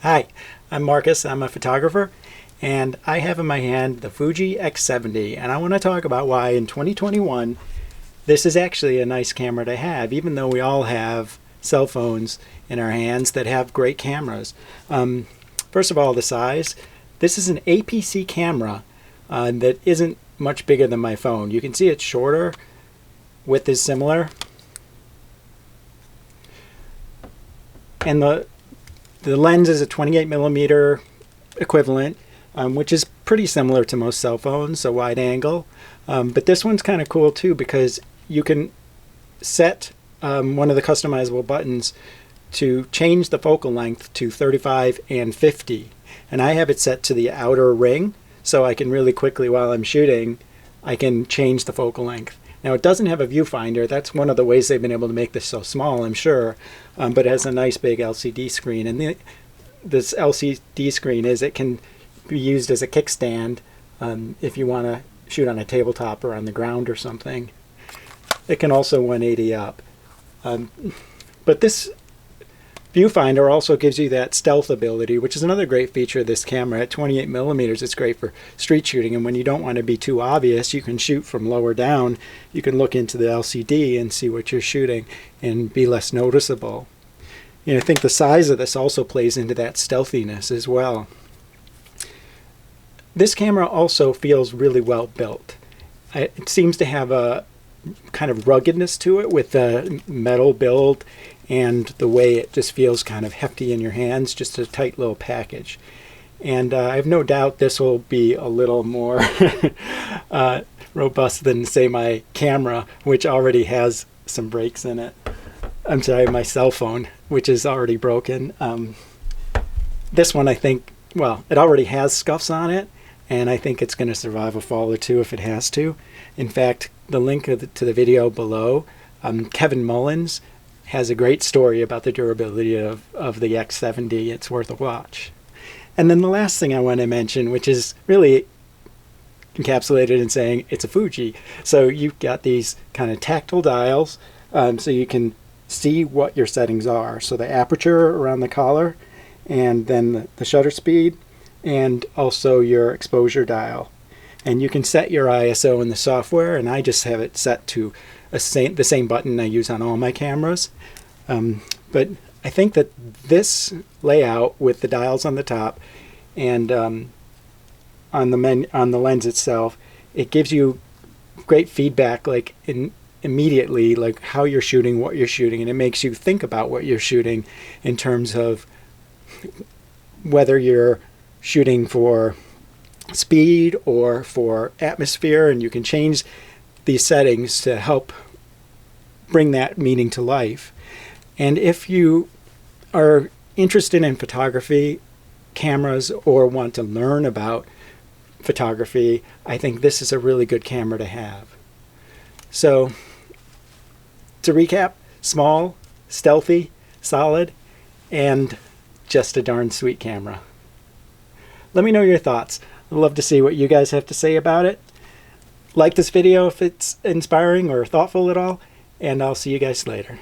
Hi, I'm Marcus. I'm a photographer, and I have in my hand the Fuji X70, and I want to talk about why in 2021 this is actually a nice camera to have, even though we all have cell phones in our hands that have great cameras. First of all, the size. This is an APC camera that isn't much bigger than my phone. You can see it's shorter, width is similar, and the lens is a 28 millimeter equivalent, which is pretty similar to most cell phones, so wide angle. But this one's kind of cool too because you can set one of the customizable buttons to change the focal length to 35 and 50. And I have it set to the outer ring, so I can really quickly, while I'm shooting, I can change the focal length. Now it doesn't have a viewfinder. That's one of the ways they've been able to make this so small, I'm sure. But it has a nice big LCD screen. And this LCD screen it can be used as a kickstand if you want to shoot on a tabletop or on the ground or something. It can also 180 up. But this viewfinder also gives you that stealth ability, which is another great feature of this camera. At 28 millimeters, it's great for street shooting, and when you don't want to be too obvious, you can shoot from lower down. You can look into the LCD and see what you're shooting and be less noticeable. I think the size of this also plays into that stealthiness as well. This camera also feels really well built. It seems to have a kind of ruggedness to it with the metal build and the way it just feels kind of hefty in your hands, just a tight little package. And I have no doubt this will be a little more robust than, say, my camera, which already has some breaks in it. I'm sorry, my cell phone, which is already broken. This one, I think, well, it already has scuffs on it, and I think it's going to survive a fall or two if it has to. In fact, the link to the video below, Kevin Mullins has a great story about the durability of the X70. It's worth a watch. And then the last thing I want to mention, which is really encapsulated in saying it's a Fuji. So you've got these kind of tactile dials, so you can see what your settings are. So the aperture around the collar, and then the shutter speed, and also your exposure dial. And you can set your ISO in the software, and I just have it set to the same button I use on all my cameras. But I think that this layout with the dials on the top and on the lens itself, it gives you great feedback, like immediately, like how you're shooting, what you're shooting, and it makes you think about what you're shooting in terms of whether you're shooting for speed or for atmosphere, and you can change these settings to help bring that meaning to life. And if you are interested in photography, cameras, or want to learn about photography, I think this is a really good camera to have. So, to recap, small, stealthy, solid, and just a darn sweet camera. Let me know your thoughts. I'd love to see what you guys have to say about it. Like this video if it's inspiring or thoughtful at all, and I'll see you guys later.